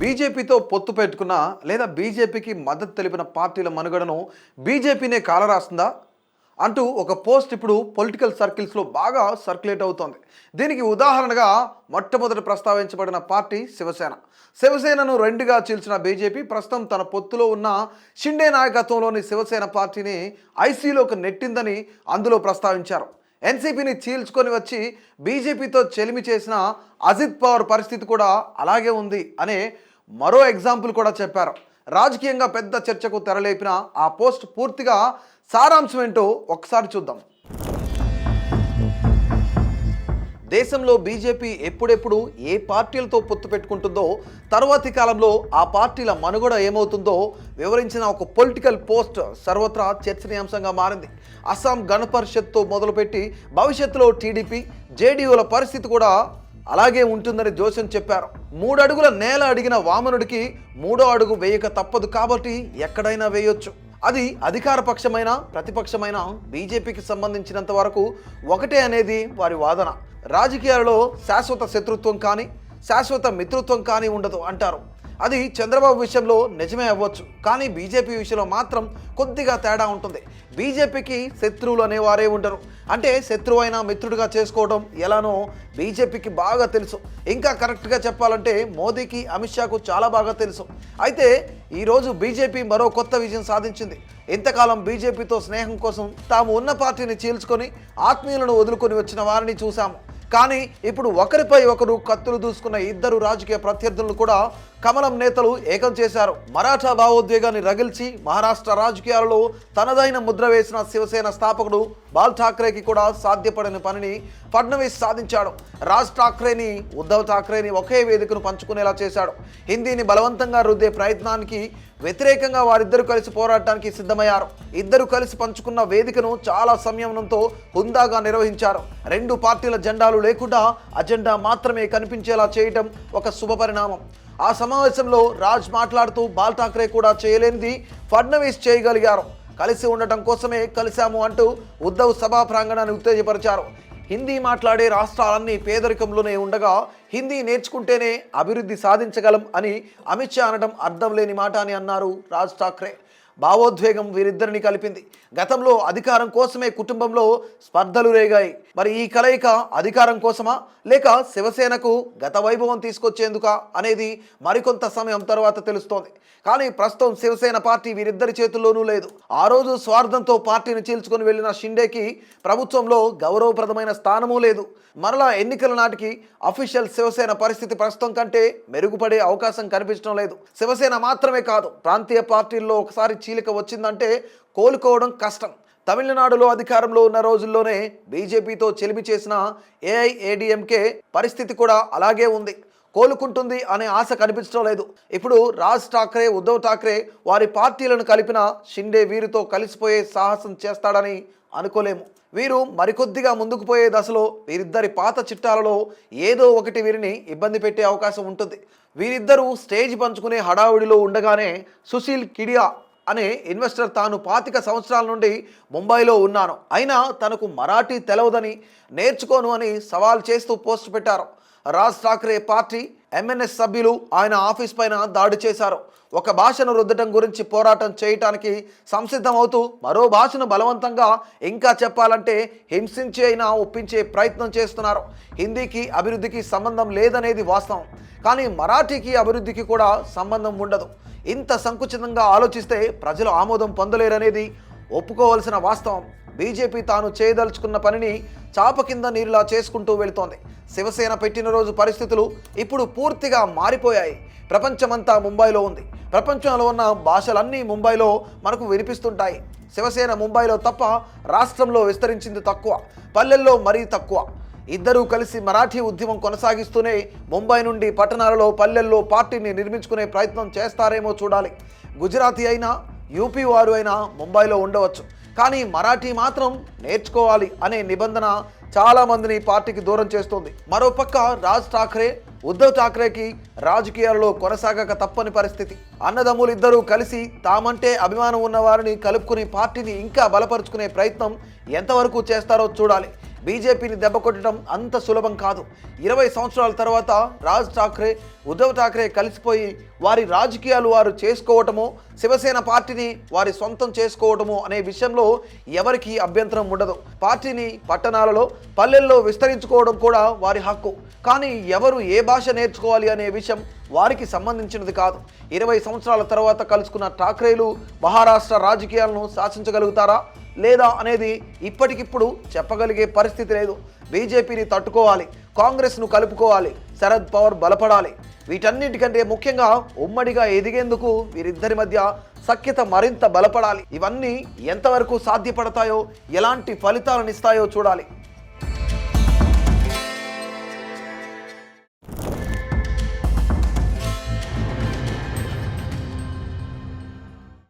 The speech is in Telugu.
బీజేపీతో పొత్తు పెట్టుకున్న లేదా బీజేపీకి మద్దతు తెలిపిన పార్టీల మనుగడను బీజేపీనే కాలరాస్తుందా అంటూ ఒక పోస్ట్ ఇప్పుడు పొలిటికల్ సర్కిల్స్లో బాగా సర్క్యులేట్ అవుతోంది. దీనికి ఉదాహరణగా మొట్టమొదటి ప్రస్తావించబడిన పార్టీ శివసేన. శివసేనను రెండుగా చీల్చిన బీజేపీ ప్రస్తుతం తన పొత్తులో ఉన్న షిండే నాయకత్వంలోని శివసేన పార్టీని ఐసీలోకి నెట్టిందని అందులో ప్రస్తావించారు. ఎన్సీపీని చీల్చుకొని వచ్చి బీజేపీతో చెలిమి చేసిన అజిత్ పవార్ పరిస్థితి కూడా అలాగే ఉంది అనే మరో ఎగ్జాంపుల్ కూడా చెప్పారు. రాజకీయంగా పెద్ద చర్చకు తెరలేపిన ఆ పోస్ట్ పూర్తిగా సారాంశం ఏంటో ఒకసారి చూద్దాం. దేశంలో బీజేపీ ఎప్పుడెప్పుడు ఏ పార్టీలతో పొత్తు పెట్టుకుంటుందో, తరువాతి కాలంలో ఆ పార్టీల మనుగడ ఏమవుతుందో వివరించిన ఒక పొలిటికల్ పోస్ట్ సర్వత్రా చర్చనీయాంశంగా మారింది. అస్సాం గణ పరిషత్తో మొదలుపెట్టి భవిష్యత్తులో టీడీపీ, జేడీయూల పరిస్థితి కూడా అలాగే ఉంటుందని జోస్యం చెప్పారు. 3 అడుగుల నేల అడిగిన వామనుడికి 3వ అడుగు వేయక తప్పదు కాబట్టి ఎక్కడైనా వేయొచ్చు. అది అధికార పక్షమైన ప్రతిపక్షమైన బీజేపీకి సంబంధించినంత వరకు ఒకటే అనేది వారి వాదన. రాజకీయాలలో శాశ్వత శత్రుత్వం కానీ శాశ్వత మిత్రుత్వం కానీ ఉండదు అంటారు. అది చంద్రబాబు విషయంలో నిజమే అవ్వచ్చు, కానీ బీజేపీ విషయంలో మాత్రం కొద్దిగా తేడా ఉంటుంది. బీజేపీకి శత్రువులు అనేవారే ఉండరు. అంటే శత్రువు అయినా మిత్రుడిగా చేసుకోవడం ఎలానో బీజేపీకి బాగా తెలుసు. ఇంకా కరెక్ట్గా చెప్పాలంటే మోదీకి, అమిత్ షాకు చాలా బాగా తెలుసు. అయితే ఈరోజు బీజేపీ మరో కొత్త విజయం సాధించింది. ఇంతకాలం బీజేపీతో స్నేహం కోసం తాము ఉన్న పార్టీని చీల్చుకొని ఆత్మీయులను వదులుకొని వచ్చిన వారిని చూశాము. కానీ ఇప్పుడు ఒకరిపై ఒకరు కత్తులు దూసుకున్న ఇద్దరు రాజకీయ ప్రత్యర్థులను కూడా కమలం నేతలు ఏకం చేశారు. మరాఠా భావోద్వేగాన్ని రగిల్చి మహారాష్ట్ర రాజకీయాలలో తనదైన ముద్ర వేసిన శివసేన స్థాపకుడు బాల్ ఠాక్రేకి కూడా సాధ్యపడిన పనిని ఫడ్నవీస్ సాధించాడు. రాజ్ ఠాక్రేని, ఉద్ధవ్ ఠాక్రేని ఒకే వేదికను పంచుకునేలా చేశాడు. హిందీని బలవంతంగా రుద్దే ప్రయత్నానికి వ్యతిరేకంగా వారిద్దరూ కలిసి పోరాటానికి సిద్ధమయ్యారు. ఇద్దరు కలిసి పంచుకున్న వేదికను చాలా సంయమనంతో హుందాగా నిర్వహించారు. 2 పార్టీల జెండాలు లేకుండా అజెండా మాత్రమే కనిపించేలా చేయటం ఒక శుభ పరిణామం. ఆ సమావేశంలో రాజ్ మాట్లాడుతూ బాల్ ఠాక్రే కూడా చేయలేనిది ఫడ్నవీస్ చేయగలిగారు. కలిసి ఉండటం కోసమే కలిశాము అంటూ ఉద్ధవ్ సభా ప్రాంగణాన్ని ఉత్తేజపరిచారు. హిందీ మాట్లాడే రాష్ట్రాలన్నీ పేదరికంలోనే ఉండగా హిందీ నేర్చుకుంటేనే అభివృద్ధి సాధించగలం అని అమిత్ షా అనడం అర్థం లేని మాట అని అన్నారు రాజ్ ఠాక్రే. భావోద్వేగం వీరిద్దరిని కలిపింది. గతంలో అధికారం కోసమే కుటుంబంలో స్పర్ధలు రేగాయి. మరి ఈ కలయిక అధికారం కోసమా లేక శివసేనకు గత వైభవం తీసుకొచ్చేందుకా అనేది మరికొంత సమయం తర్వాత తెలుస్తోంది. కానీ ప్రస్తుతం శివసేన పార్టీ వీరిద్దరి చేతుల్లోనూ లేదు. ఆ రోజు స్వార్థంతో పార్టీని చీల్చుకొని వెళ్లిన షిండేకి ప్రభుత్వంలో గౌరవప్రదమైన స్థానమూ లేదు. మరలా ఎన్నికల నాటికి అఫీషియల్ శివసేన పరిస్థితి ప్రస్తుతం కంటే మెరుగుపడే అవకాశం కనిపించడం లేదు. శివసేన మాత్రమే కాదు, ప్రాంతీయ పార్టీల్లో ఒకసారి చీలిక వచ్చిందంటే కోలుకోవడం కష్టం. తమిళనాడులో అధికారంలో ఉన్న రోజుల్లోనే బీజేపీతో చెలిమి చేసిన ఏఐఏడీఎంకే పరిస్థితి కూడా అలాగే ఉంది. కోలుకుంటుంది అనే ఆశ కనిపించడం లేదు. ఇప్పుడు రాజ్ ఠాక్రే, ఉద్ధవ్ ఠాక్రే వారి పార్టీలను కలిపిన షిండే వీరితో కలిసిపోయే సాహసం చేస్తాడని అనుకోలేము. వీరు మరికొద్దిగా ముందుకు పోయే దశలో వీరిద్దరి పాత చిట్టాలలో ఏదో ఒకటి వీరిని ఇబ్బంది పెట్టే అవకాశం ఉంటుంది. వీరిద్దరూ స్టేజ్ పంచుకునే హడావుడిలో ఉండగానే సుశీల్ కిడియా అనే ఇన్వెస్టర్ తాను 25 సంవత్సరాల నుండి ముంబైలో ఉన్నాను, అయినా తనకు మరాఠీ తెలవదని, నేర్చుకోను అని సవాల్ చేస్తూ పోస్ట్ పెట్టారు. రాజ్ ఠాక్రే పార్టీ ఎంఎన్ఎస్ సభ్యులు ఆయన ఆఫీస్ పైన దాడి చేశారు. ఒక భాషను రుద్దడం గురించి పోరాటం చేయటానికి సంసిద్ధమవుతూ మరో భాషను బలవంతంగా, ఇంకా చెప్పాలంటే హింసించి అయినా ఒప్పించే ప్రయత్నం చేస్తున్నారు. హిందీకి అభివృద్ధికి సంబంధం లేదనేది వాస్తవం, కానీ మరాఠీకి అభివృద్ధికి కూడా సంబంధం ఉండదు. ఇంత సంకుచితంగా ఆలోచిస్తే ప్రజలు ఆమోదం పొందలేరనేది ఒప్పుకోవాల్సిన వాస్తవం. బీజేపీ తాను చేయదలుచుకున్న పనిని చాప కింద నీరులా చేసుకుంటూ వెళుతోంది. శివసేన పెట్టిన రోజు పరిస్థితులు ఇప్పుడు పూర్తిగా మారిపోయాయి. ప్రపంచమంతా ముంబైలో ఉంది. ప్రపంచంలో ఉన్న భాషలన్నీ ముంబైలో మనకు వినిపిస్తుంటాయి. శివసేన ముంబైలో తప్ప రాష్ట్రంలో విస్తరించింది తక్కువ, పల్లెల్లో మరీ తక్కువ. ఇద్దరూ కలిసి మరాఠీ ఉద్యమం కొనసాగిస్తూనే ముంబై నుండి పట్టణాలలో, పల్లెల్లో పార్టీని నిర్మించుకునే ప్రయత్నం చేస్తారేమో చూడాలి. గుజరాతీ అయినా, యూపీ వారు అయినా ముంబైలో ఉండవచ్చు, కానీ మరాఠీ మాత్రం నేర్చుకోవాలి అనే నిబంధన చాలామందిని పార్టీకి దూరం చేస్తోంది. మరోపక్క రాజ్ ఠాక్రే, ఉద్ధవ్ ఠాక్రేకి రాజకీయాల్లో కొనసాగక తప్పని పరిస్థితి. అన్నదమ్ములు ఇద్దరూ కలిసి తామంటే అభిమానం ఉన్న వారిని కలుపుకుని పార్టీని ఇంకా బలపరుచుకునే ప్రయత్నం ఎంతవరకు చేస్తారో చూడాలి. బీజేపీని దెబ్బకొట్టడం అంత సులభం కాదు. 20 సంవత్సరాల తర్వాత రాజ్ ఠాక్రే, ఉద్ధవ్ ఠాక్రే కలిసిపోయి వారి రాజకీయాలు వారు చేసుకోవటము, శివసేన పార్టీని వారి సొంతం చేసుకోవటము అనే విషయంలో ఎవరికి అభ్యంతరం ఉండదు. పార్టీని పట్టణాలలో, పల్లెల్లో విస్తరించుకోవడం కూడా వారి హక్కు. కానీ ఎవరు ఏ భాష నేర్చుకోవాలి అనే విషయం వారికి సంబంధించినది కాదు. 20 సంవత్సరాల తర్వాత కలుసుకున్న ఠాక్రేలు మహారాష్ట్ర రాజకీయాలను శాసించగలుగుతారా లేదా అనేది ఇప్పటికిప్పుడు చెప్పగలిగే పరిస్థితి లేదు. బీజేపీని తట్టుకోవాలి, కాంగ్రెస్ను కలుపుకోవాలి, శరద్ పవార్ బలపడాలి. వీటన్నిటికంటే ముఖ్యంగా ఉమ్మడిగా ఎదిగేందుకు వీరిద్దరి మధ్య సఖ్యత మరింత బలపడాలి. ఇవన్నీ ఎంతవరకు సాధ్యపడతాయో, ఎలాంటి ఫలితాలను ఇస్తాయో చూడాలి.